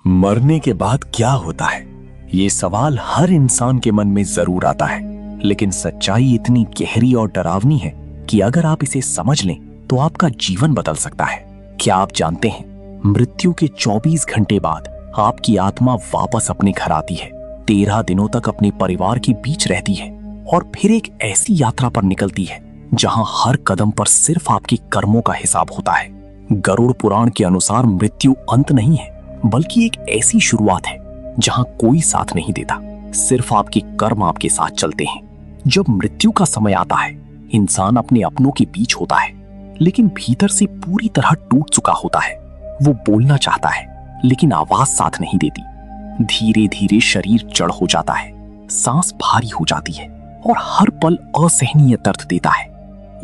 मरने के बाद क्या होता है, ये सवाल हर इंसान के मन में जरूर आता है। लेकिन सच्चाई इतनी गहरी और डरावनी है कि अगर आप इसे समझ लें तो आपका जीवन बदल सकता है। क्या आप जानते हैं, मृत्यु के 24 घंटे बाद आपकी आत्मा वापस अपने घर आती है, 13 दिनों तक अपने परिवार के बीच रहती है और फिर एक ऐसी यात्रा पर निकलती है जहां हर कदम पर सिर्फ आपके कर्मों का हिसाब होता है। गरुड़ पुराण के अनुसार मृत्यु अंत नहीं है, बल्कि एक ऐसी शुरुआत है जहां कोई साथ नहीं देता, सिर्फ आपके कर्म आपके साथ चलते हैं। जब मृत्यु का समय आता है, इंसान अपने अपनों के बीच होता है, लेकिन भीतर से पूरी तरह टूट चुका होता है। वो बोलना चाहता है, लेकिन आवाज साथ नहीं देती। धीरे धीरे शरीर जड़ हो जाता है, सांस भारी हो जाती है और हर पल असहनीय दर्द देता है।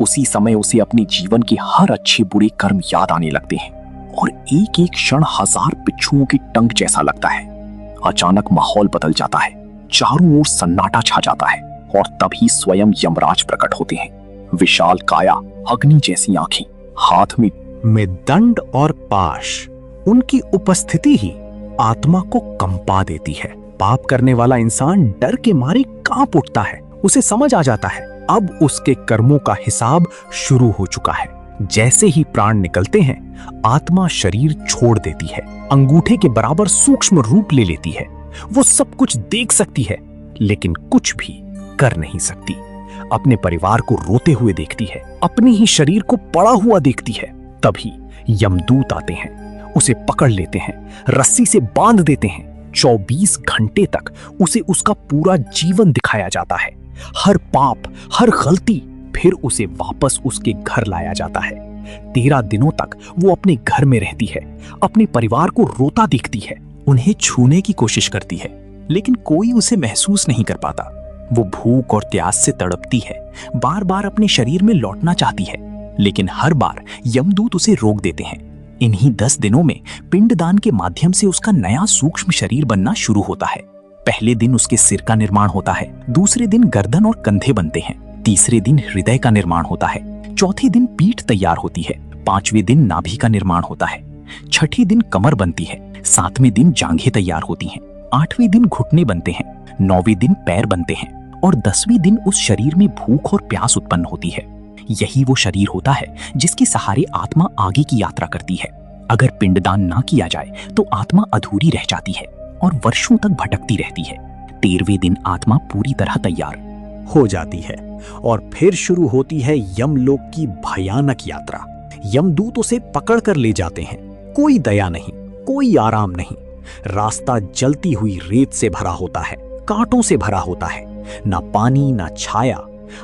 उसी समय उसे अपने जीवन के हर अच्छे बुरे कर्म याद आने लगते हैं और एक एक क्षण हजार बिच्छुओं की टंक जैसा लगता है। अचानक माहौल बदल जाता है, चारों ओर सन्नाटा छा जाता है और तभी स्वयं यमराज प्रकट होते हैं। विशाल काया, अग्नि जैसी आंखें, हाथ में दंड और पाश। उनकी उपस्थिति ही आत्मा को कंपा देती है। पाप करने वाला इंसान डर के मारे कांप उठता है। उसे समझ आ जाता है अब उसके कर्मों का हिसाब शुरू हो चुका है। जैसे ही प्राण निकलते हैं, आत्मा शरीर छोड़ देती है, अंगूठे के बराबर सूक्ष्म रूप ले लेती है। वो सब कुछ देख सकती है, लेकिन कुछ भी कर नहीं सकती। अपने परिवार को रोते हुए देखती है, अपने ही शरीर को पड़ा हुआ देखती है। तभी यमदूत आते हैं, उसे पकड़ लेते हैं, रस्सी से बांध देते हैं। 24 घंटे तक उसे उसका पूरा जीवन दिखाया जाता है। हर पाप, हर गलती, फिर उसे वापस उसके घर लाया जाता है। 13 दिनों तक वो अपने घर में रहती है, अपने परिवार को रोता देखती है, उन्हें छूने की कोशिश करती है, लेकिन कोई उसे महसूस नहीं कर पाता। वो भूख और प्यास से तड़पती है, बार बार अपने शरीर में लौटना चाहती है, लेकिन हर बार यमदूत उसे रोक देते हैं। इन्हीं 10 दिनों में पिंडदान के माध्यम से उसका नया सूक्ष्म शरीर बनना शुरू होता है। पहले दिन उसके सिर का निर्माण होता है, दूसरे दिन गर्दन और कंधे बनते हैं, तीसरे दिन हृदय का निर्माण होता है, चौथे दिन पीठ तैयार होती है, 5वें दिन नाभि का निर्माण होता है, 6ठे दिन कमर बनती है, 7वें दिन जांघें तैयार होती हैं, 8वें दिन घुटने बनते हैं, 9वें दिन पैर बनते हैं और 10वें दिन उस शरीर में भूख और प्यास उत्पन्न होती है। यही वो शरीर होता है जिसके सहारे आत्मा आगे की यात्रा करती है। अगर पिंडदान ना किया जाए तो आत्मा अधूरी रह जाती है और वर्षों तक भटकती रहती है। 13वें दिन आत्मा पूरी तरह तैयार हो जाती है और फिर शुरू होती है यमलोक की भयानक यात्रा। यमदूत उसे पकड़ कर ले जाते हैं। कोई दया नहीं, कोई आराम नहीं। रास्ता जलती हुई रेत से भरा होता है, कांटों से भरा होता है, ना पानी ना छाया।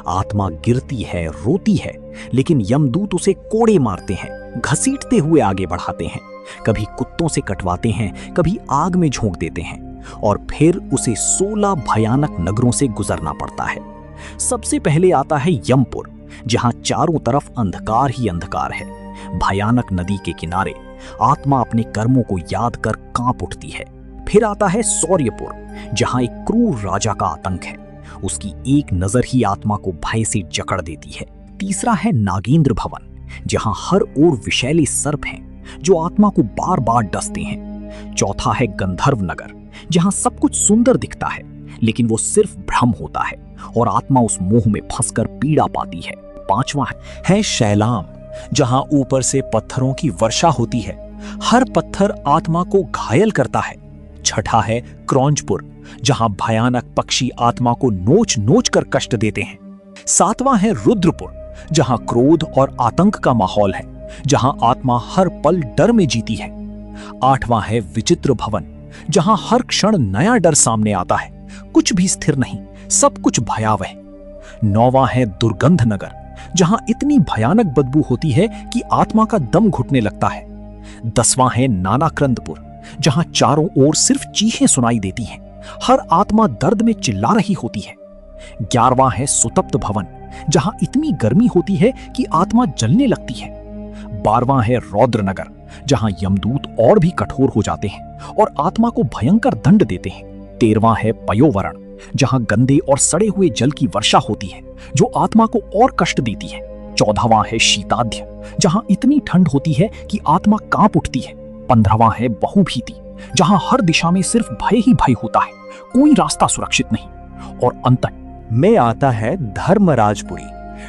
आत्मा गिरती है, रोती है, लेकिन यमदूत उसे कोड़े मारते हैं, घसीटते हुए आगे बढ़ाते हैं। कभी कुत्तों से कटवाते हैं, कभी आग में झोंक देते हैं और फिर उसे 16 भयानक नगरों से गुजरना पड़ता है। सबसे पहले आता है यमपुर, जहां चारों तरफ अंधकार ही अंधकार है। भयानक नदी के किनारे आत्मा अपने कर्मों को याद कर कांप उठती है। फिर आता है सौर्यपुर, जहां एक क्रूर राजा का आतंक है। उसकी एक नजर ही आत्मा को भय से जकड़ देती है। तीसरा है नागेंद्र भवन, जहां हर ओर विषैले सर्प हैं जो आत्मा को बार बार डसते हैं। चौथा है गंधर्व नगर, जहां सब कुछ सुंदर दिखता है, लेकिन वो सिर्फ भ्रम होता है और आत्मा उस मोह में फंसकर पीड़ा पाती है। पांचवा है शैलाम, जहां ऊपर से पत्थरों की वर्षा होती है, हर पत्थर आत्मा को घायल करता है। छठा है क्रौंजपुर, जहां भयानक पक्षी आत्मा को नोच नोच कर कष्ट देते हैं। 7वां है रुद्रपुर, जहां क्रोध और आतंक का माहौल है, जहां आत्मा हर पल डर में जीती है। 8वां है विचित्र भवन, जहां हर क्षण नया डर सामने आता है, कुछ भी स्थिर नहीं, सब कुछ भयावह। 9वां है दुर्गंध नगर, जहां इतनी भयानक बदबू होती है कि आत्मा का दम घुटने लगता है। 10वां है नानाक्रंदपुर, जहां चारों ओर सिर्फ चीखें सुनाई देती हैं, हर आत्मा दर्द में चिल्ला रही होती है। 11वां है सुतप्त भवन, जहां इतनी गर्मी होती है कि आत्मा जलने लगती है। 12वां है रौद्र नगर, जहां यमदूत और भी कठोर हो जाते हैं और आत्मा को भयंकर दंड देते हैं। 13वां है पयोवरण, जहां गंदे और सड़े हुए जल की वर्षा होती है जो आत्मा को और कष्ट देती है। 14वां है शीताध्य, जहां इतनी ठंड होती है कि आत्मा कांप उठती है। 15वां है बहुभीति, जहां हर दिशा में सिर्फ भय ही भय होता है, कोई रास्ता सुरक्षित नहीं। और अंततः में आता है धर्मराजपुरी,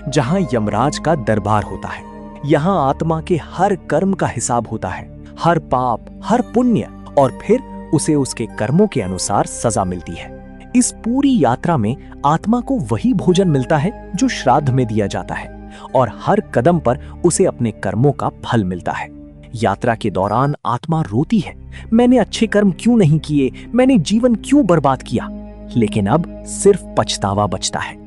जहां यमराज का दरबार होता है। यहाँ आत्मा के हर कर्म का हिसाब होता है, हर पाप, हर पुण्य, और फिर उसे उसके कर्मों के अनुसार सजा मिलती है। इस पूरी यात्रा में आत्मा को वही भोजन मिलता है जो श्राद्ध में दिया जाता है, और हर कदम पर उसे अपने कर्मों का फल मिलता है। यात्रा के दौरान आत्मा रोती है, मैंने अच्छे कर्म क्यों नहीं किए, मैंने जीवन क्यों बर्बाद किया। लेकिन अब सिर्फ पछतावा बचता है।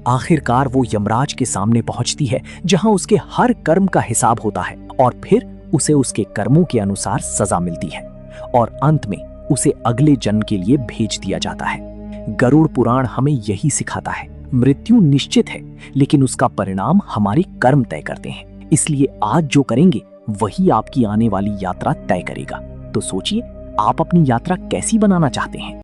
आखिरकार वो यमराज के सामने पहुंचती है, जहां उसके हर कर्म का हिसाब होता है, और फिर उसे उसके कर्मों के अनुसार सजा मिलती है, और अंत में उसे अगले जन्म के लिए भेज दिया जाता है। गरुड़ पुराण हमें यही सिखाता है, मृत्यु निश्चित है, लेकिन उसका परिणाम हमारे कर्म तय करते हैं। इसलिए आज जो करेंगे वही आपकी आने वाली यात्रा तय करेगा। तो सोचिए, आप अपनी यात्रा कैसी बनाना चाहते हैं।